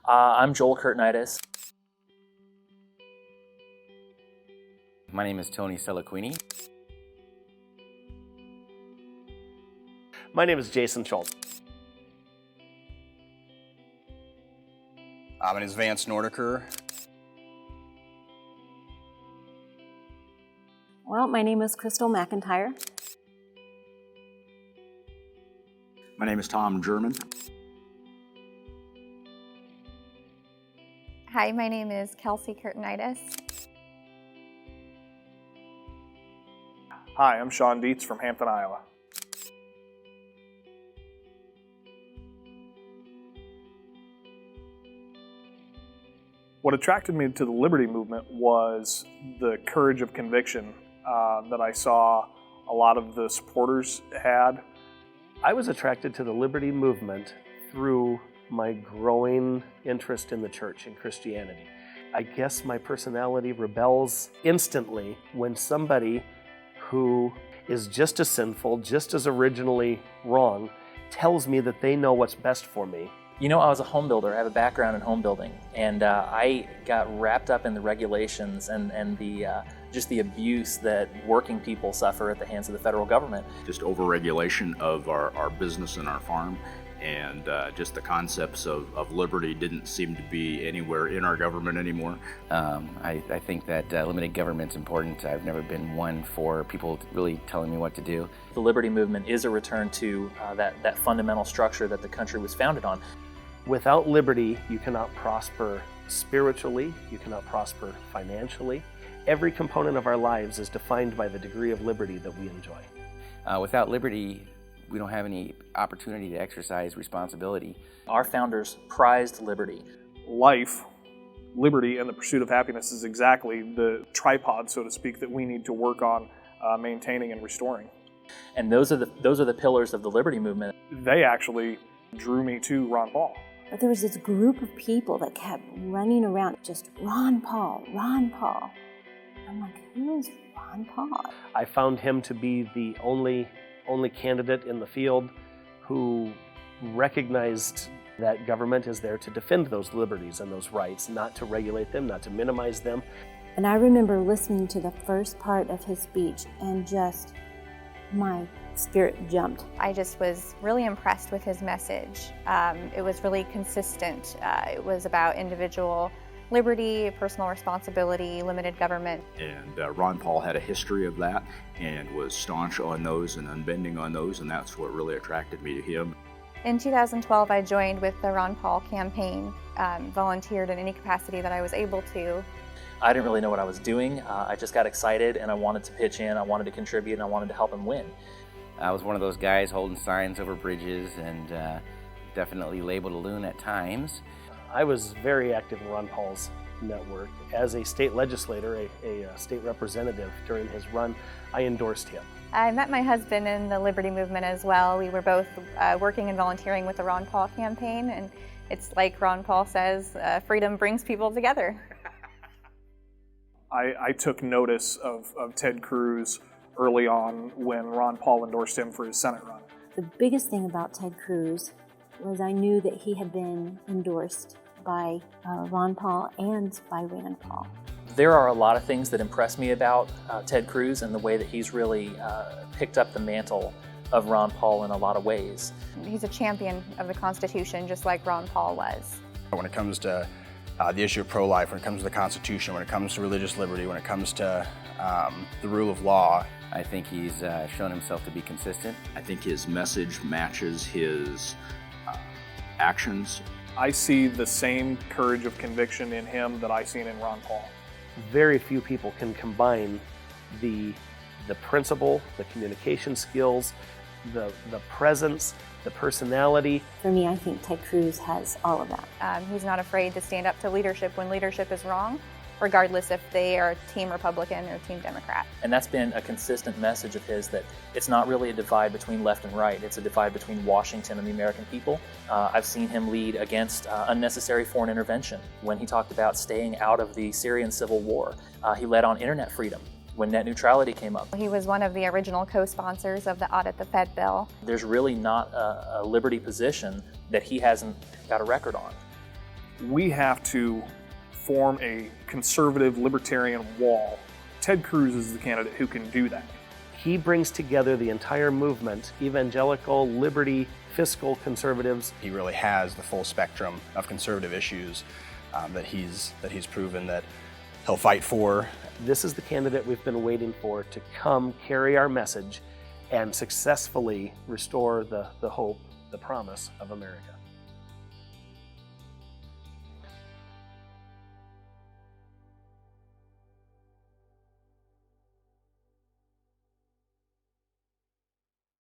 I'm Joel Kurtnitis. My name is Tony Selaquini. My name is Jason Schultz. My name is Vance Nordiker. Well, my name is Crystal McIntyre. My name is Tom German. Hi, my name is Kelsey Kurtnitis. Hi, I'm Sean Dietz from Hampton, Iowa. What attracted me to the Liberty Movement was the courage of conviction that I saw a lot of the supporters had. I was attracted to the Liberty Movement through my growing interest in the church and Christianity. I guess my personality rebels instantly when somebody who is just as sinful, just as originally wrong, tells me that they know what's best for me. You know, I was a home builder. I have a background in home building, and I got wrapped up in the regulations and just the abuse that working people suffer at the hands of the federal government. Just overregulation of our business and our farm, and just the concepts of liberty didn't seem to be anywhere in our government anymore. I think that limited government's important. I've never been one for people really telling me what to do. The Liberty Movement is a return to that fundamental structure that the country was founded on. Without liberty, you cannot prosper spiritually, you cannot prosper financially. Every component of our lives is defined by the degree of liberty that we enjoy. Without liberty, we don't have any opportunity to exercise responsibility. Our founders prized liberty. Life, liberty, and the pursuit of happiness is exactly the tripod, so to speak, that we need to work on maintaining and restoring. And those are the pillars of the Liberty Movement. They actually drew me to Ron Paul. But there was this group of people that kept running around, just Ron Paul, Ron Paul. I'm like, who is Ron Paul? I found him to be the only candidate in the field who recognized that government is there to defend those liberties and those rights, not to regulate them, not to minimize them. And I remember listening to the first part of his speech and just my spirit jumped. I just was really impressed with his message. It was really consistent. It was about individual liberty, personal responsibility, limited government. And Ron Paul had a history of that and was staunch on those and unbending on those, and that's what really attracted me to him. In 2012, I joined with the Ron Paul campaign, volunteered in any capacity that I was able to. I didn't really know what I was doing. I just got excited and I wanted to pitch in, I wanted to contribute, and I wanted to help him win. I was one of those guys holding signs over bridges and definitely labeled a loon at times. I was very active in Ron Paul's network. As a state legislator, a state representative during his run, I endorsed him. I met my husband in the Liberty Movement as well. We were both working and volunteering with the Ron Paul campaign, and it's like Ron Paul says, freedom brings people together. I took notice of Ted Cruz early on when Ron Paul endorsed him for his Senate run. The biggest thing about Ted Cruz was I knew that he had been endorsed by Ron Paul and by Rand Paul. There are a lot of things that impress me about Ted Cruz and the way that he's really picked up the mantle of Ron Paul in a lot of ways. He's a champion of the Constitution, just like Ron Paul was. When it comes to the issue of pro-life, when it comes to the Constitution, when it comes to religious liberty, when it comes to the rule of law, I think he's shown himself to be consistent. I think his message matches his actions. I see the same courage of conviction in him that I seen in Ron Paul. Very few people can combine the principle, the communication skills, the presence, the personality. For me, I think Ted Cruz has all of that. He's not afraid to stand up to leadership when leadership is wrong, regardless if they are Team Republican or Team Democrat. And that's been a consistent message of his, that it's not really a divide between left and right, it's a divide between Washington and the American people. I've seen him lead against unnecessary foreign intervention. When he talked about staying out of the Syrian civil war, he led on internet freedom when net neutrality came up. He was one of the original co-sponsors of the Audit the Fed bill. There's really not a liberty position that he hasn't got a record on. we have to form a conservative libertarian wall. Ted Cruz is the candidate who can do that. He brings together the entire movement, evangelical, liberty, fiscal conservatives. He really has the full spectrum of conservative issues that he's proven that he'll fight for. This is the candidate we've been waiting for to come carry our message and successfully restore the hope, the promise of America.